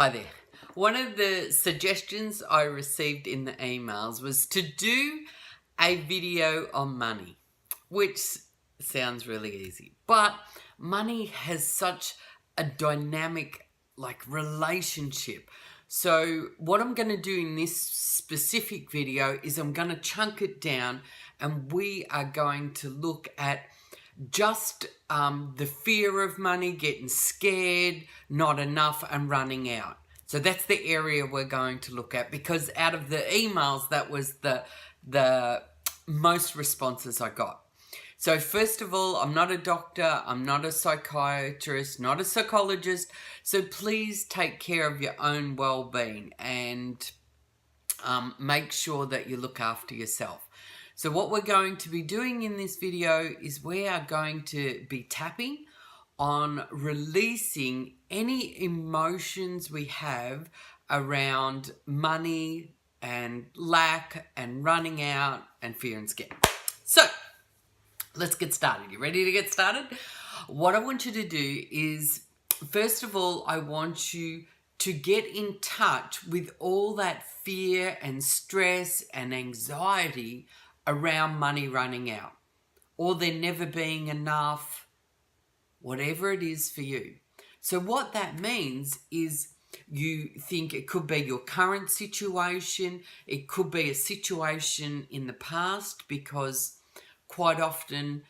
Hi there. One of the suggestions I received in the emails was to do a video on money, which sounds really easy. But money has such a dynamic relationship. So what I'm going to do in this specific video is I'm going to chunk it down and we are going to look at just the fear of money, getting scared, not enough, and running out. So that's the area we're going to look at, because out of the emails, that was the most responses I got. So first of all, I'm not a doctor, I'm not a psychiatrist, not a psychologist, so please take care of your own well-being and make sure that you look after yourself. So what we're going to be doing in this video is we are going to be tapping on releasing any emotions we have around money and lack and running out and fear and scare. So let's get started. You ready to get started? What I want you to do is, first of all, I want you to get in touch with all that fear and stress and anxiety around money running out, or there never being enough, whatever it is for you. So what that means is you think it could be your current situation, it could be a situation in the past, because quite often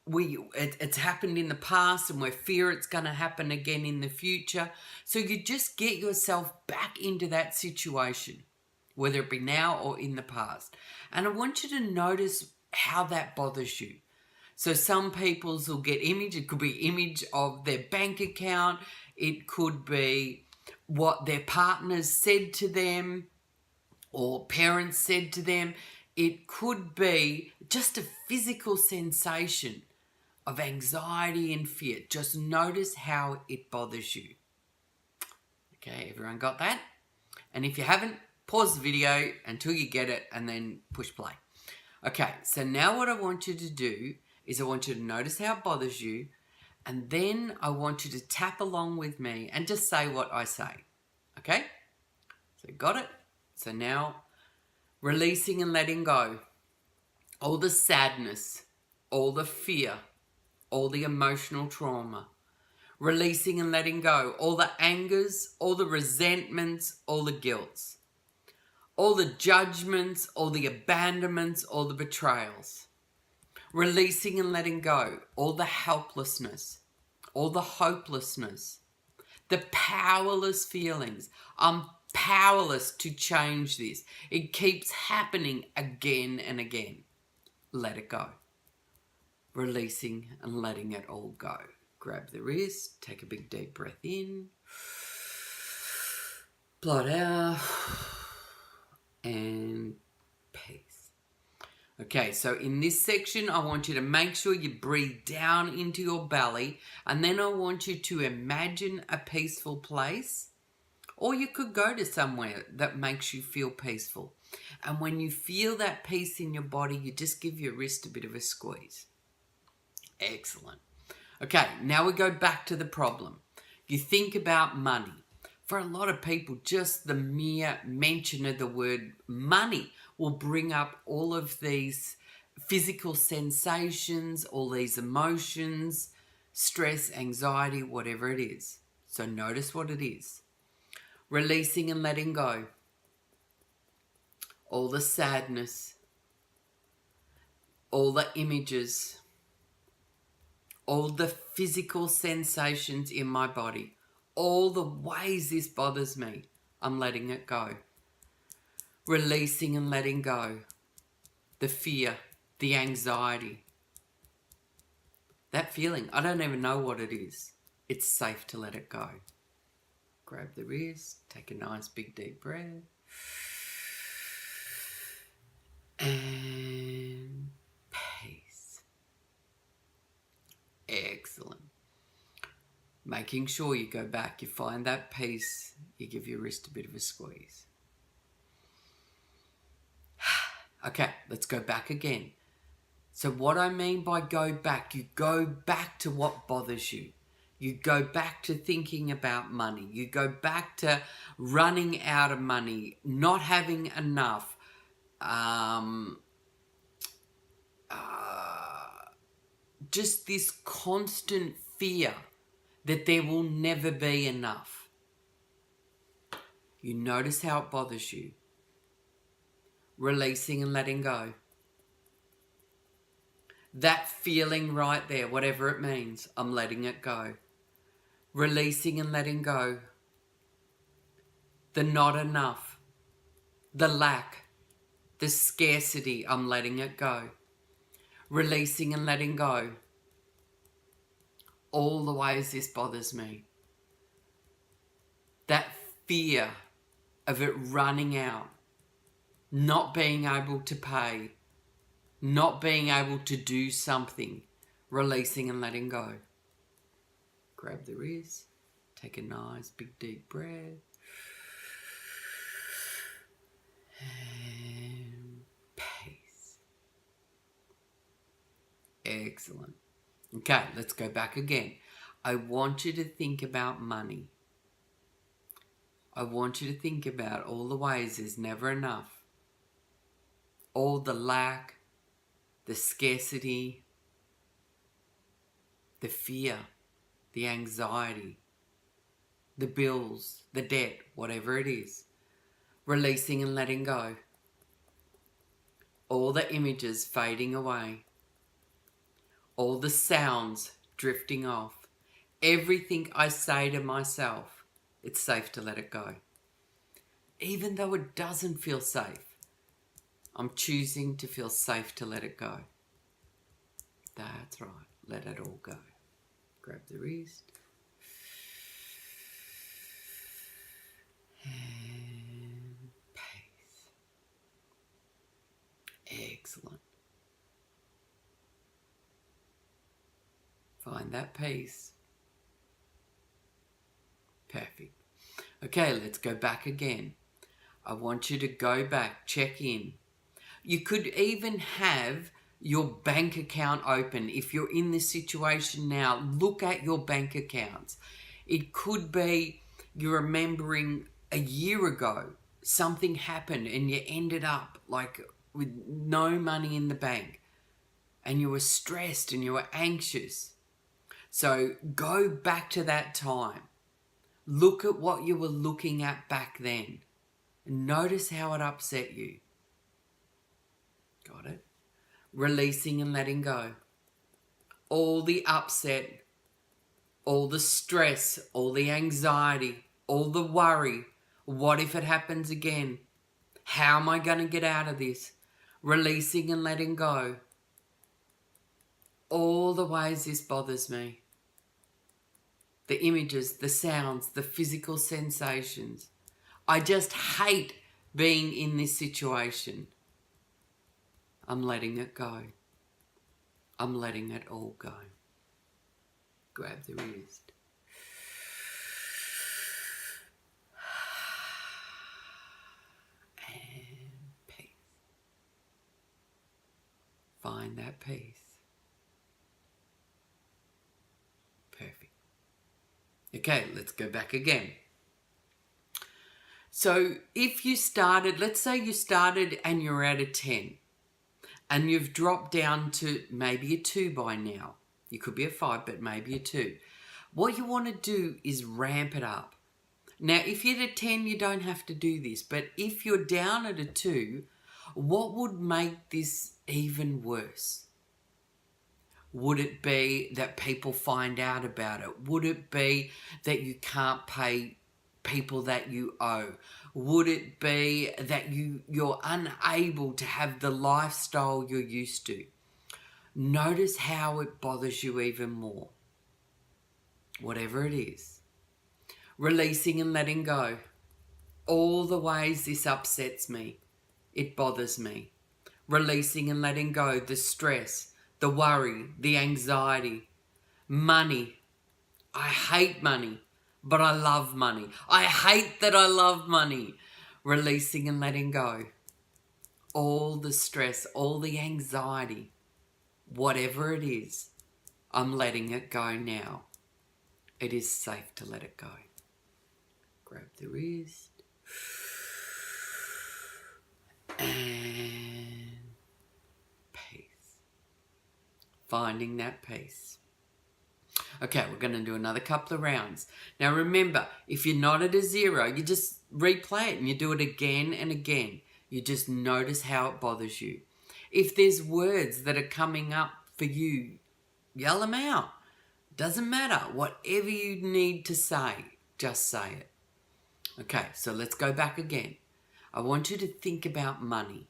it's happened in the past and we fear it's going to happen again in the future. So you just get yourself back into that situation, whether it be now or in the past. And I want you to notice how that bothers you. So some people's will get image. It could be image of their bank account. It could be what their partners said to them or parents said to them. It could be just a physical sensation of anxiety and fear. Just notice how it bothers you. Okay, everyone got that? And if you haven't, pause the video until you get it and then push play. Okay, so now what I want you to do is I want you to notice how it bothers you, and then I want you to tap along with me and just say what I say. Okay? So got it? So now, releasing and letting go. All the sadness, all the fear, all the emotional trauma. Releasing and letting go. All the angers, all the resentments, all the guilts. All the judgments, all the abandonments, all the betrayals. Releasing and letting go. All the helplessness, all the hopelessness. The powerless feelings. I'm powerless to change this. It keeps happening again and again. Let it go. Releasing and letting it all go. Grab the wrist, take a big deep breath in, blow it out, and peace. Okay, so in this section, I want you to make sure you breathe down into your belly, and then I want you to imagine a peaceful place, or you could go to somewhere that makes you feel peaceful. And when you feel that peace in your body, you just give your wrist a bit of a squeeze. Excellent. Okay, now we go back to the problem. You think about money. For a lot of people, just the mere mention of the word money will bring up all of these physical sensations, all these emotions, stress, anxiety, whatever it is. So notice what it is. Releasing and letting go. All the sadness, all the images, all the physical sensations in my body, all the ways this bothers me, I'm letting it go. Releasing and letting go. The fear, the anxiety. That feeling, I don't even know what it is. It's safe to let it go. Grab the wrist, take a nice big deep breath. And peace. Excellent. Making sure you go back, you find that peace, you give your wrist a bit of a squeeze. Okay, let's go back again. So what I mean by go back, you go back to what bothers you. You go back to thinking about money. You go back to running out of money, not having enough. Just this constant fear that there will never be enough. You notice how it bothers you. Releasing and letting go. That feeling right there, whatever it means, I'm letting it go. Releasing and letting go. The not enough. The lack. The scarcity, I'm letting it go. Releasing and letting go. All the ways this bothers me. That fear of it running out. Not being able to pay. Not being able to do something. Releasing and letting go. Grab the wrist. Take a nice big deep breath. And peace. Excellent. Okay, let's go back again. I want you to think about money. I want you to think about all the ways there's never enough. All the lack, the scarcity, the fear, the anxiety, the bills, the debt, whatever it is. Releasing and letting go. All the images fading away. All the sounds drifting off. Everything I say to myself, it's safe to let it go. Even though it doesn't feel safe, I'm choosing to feel safe to let it go. That's right. Let it all go. Grab the wrist. And peace. Excellent. Find that peace. Perfect. Okay, let's go back again. I want you to go back, check in. You could even have your bank account open. If you're in this situation now, look at your bank accounts. It could be you're remembering a year ago something happened and you ended up like with no money in the bank and you were stressed and you were anxious. So go back to that time. Look at what you were looking at back then. And notice how it upset you. Got it? Releasing and letting go. All the upset, all the stress, all the anxiety, all the worry. What if it happens again? How am I going to get out of this? Releasing and letting go. All the ways this bothers me. The images, the sounds, the physical sensations. I just hate being in this situation. I'm letting it go. I'm letting it all go. Grab the wrist. And peace. Find that peace. Perfect. Okay, let's go back again. So if you started, let's say you started and you're at a 10 and you've dropped down to maybe a 2 by now. You could be a 5, but maybe a 2. What you want to do is ramp it up. Now, if you're at a 10, you don't have to do this. But if you're down at a 2, what would make this even worse? Would it be that people find out about it? Would it be that you can't pay people that you owe? Would it be that you're unable to have the lifestyle you're used to? Notice how it bothers you even more. Whatever it is. Releasing and letting go. All the ways this upsets me. It bothers me. Releasing and letting go. The stress, the worry, the anxiety. Money. I hate money, but I love money. I hate that I love money. Releasing and letting go. All the stress, all the anxiety. Whatever it is, I'm letting it go now. It is safe to let it go. Grab the wrist. And peace. Finding that peace. Okay, we're going to do another couple of rounds. Now remember, if you're not at a 0, you just replay it and you do it again and again. You just notice how it bothers you. If there's words that are coming up for you, yell them out. Doesn't matter. Whatever you need to say, just say it. Okay, so let's go back again. I want you to think about money.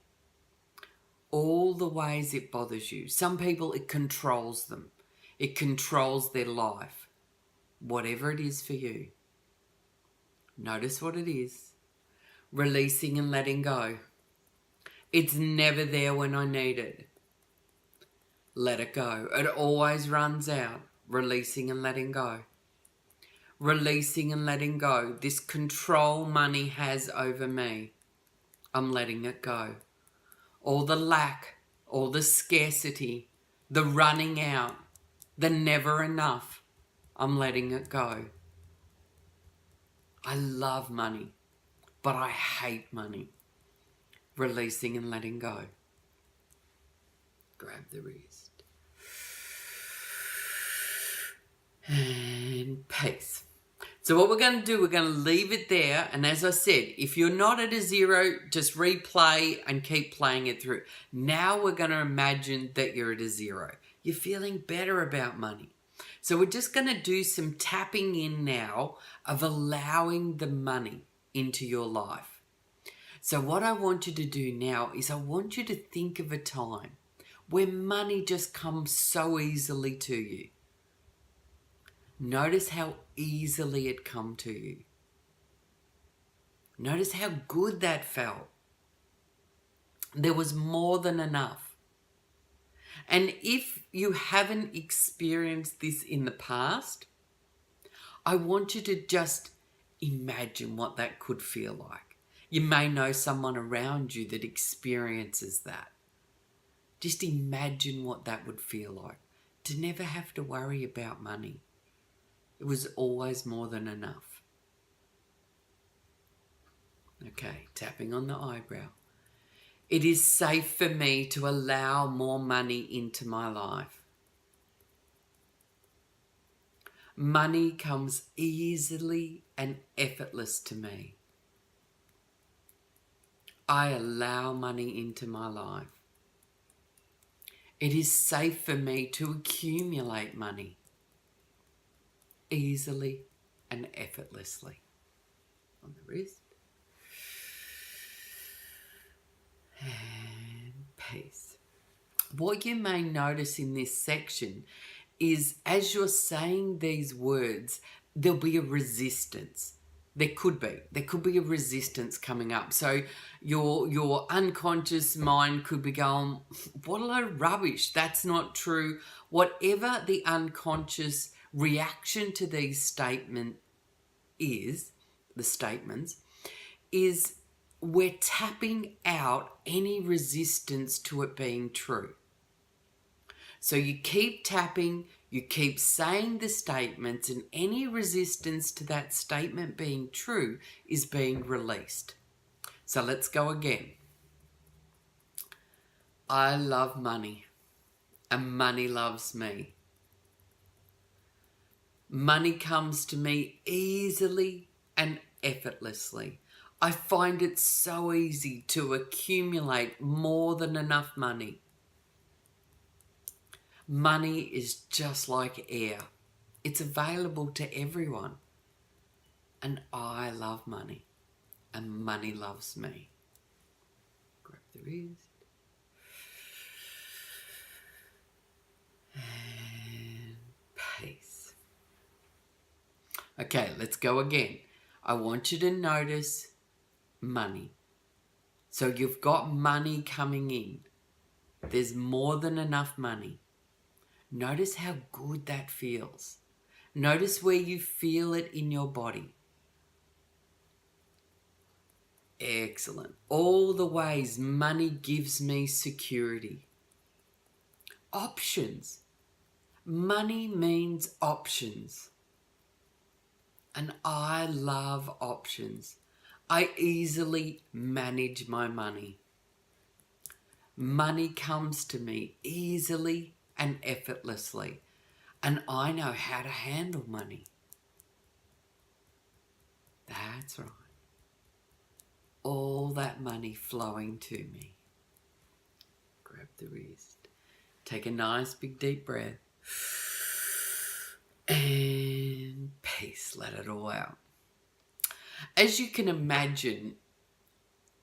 All the ways it bothers you. Some people, it controls them. It controls their life. Whatever it is for you. Notice what it is. Releasing and letting go. It's never there when I need it. Let it go. It always runs out. Releasing and letting go. Releasing and letting go. This control money has over me. I'm letting it go. All the lack, all the scarcity, the running out, the never enough. I'm letting it go. I love money, but I hate money. Releasing and letting go. Grab the wrist. And peace. So what we're going to do, we're going to leave it there. And as I said, if you're not at a 0, just replay and keep playing it through. Now we're going to imagine that you're at a 0. You're feeling better about money. So we're just going to do some tapping in now of allowing the money into your life. So what I want you to do now is I want you to think of a time where money just comes so easily to you. Notice how easily it come to you. Notice how good that felt. There was more than enough. And if you haven't experienced this in the past, I want you to just imagine what that could feel like. You may know someone around you that experiences that. Just imagine what that would feel like. To never have to worry about money. It was always more than enough. Okay, tapping on the eyebrow. It is safe for me to allow more money into my life. Money comes easily and effortless to me. I allow money into my life. It is safe for me to accumulate money. Easily and effortlessly. On the wrist. And peace. What you may notice in this section is as you're saying these words, there'll be a resistance. There could be a resistance coming up. So your unconscious mind could be going, what a load of rubbish. That's not true. Whatever the unconscious reaction to these statements is we're tapping out any resistance to it being true. So you keep tapping, you keep saying the statements, and any resistance to that statement being true is being released. So let's go again. I love money, and money loves me. Money comes to me easily and effortlessly. I find it so easy to accumulate more than enough money. Money is just like air. It's available to everyone. And I love money. And money loves me. Grab the wrist. And peace. Okay, let's go again. I want you to notice money. So you've got money coming in. There's more than enough money. Notice how good that feels. Notice where you feel it in your body. Excellent. All the ways money gives me security. Options. Money means options. And I love options. I easily manage my money. Money comes to me easily and effortlessly. And I know how to handle money. That's right. All that money flowing to me. Grab the wrist. Take a nice big deep breath. And peace. Let it all out. As you can imagine,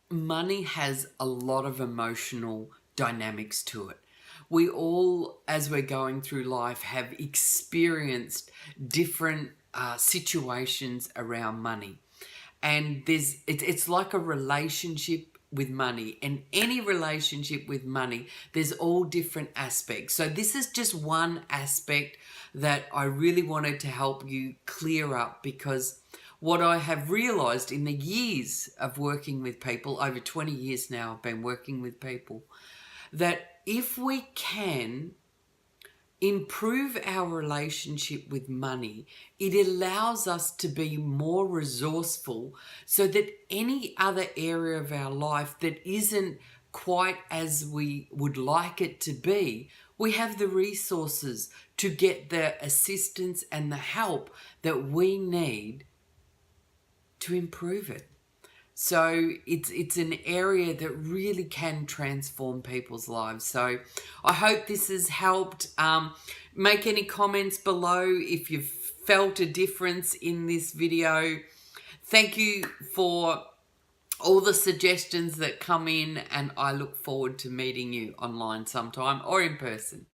money has a lot of emotional dynamics to it. We all, as we're going through life, have experienced different situations around money. And it's like a relationship with money. And any relationship with money, there's all different aspects. So this is just one aspect that I really wanted to help you clear up, because what I have realized in the years of working with people, over 20 years now I've been working with people, that if we can improve our relationship with money, it allows us to be more resourceful, so that any other area of our life that isn't quite as we would like it to be, we have the resources to get the assistance and the help that we need to improve it. So it's an area that really can transform people's lives. So I hope this has helped. Make any comments below if you've felt a difference in this video. Thank you for all the suggestions that come in, and I look forward to meeting you online sometime or in person.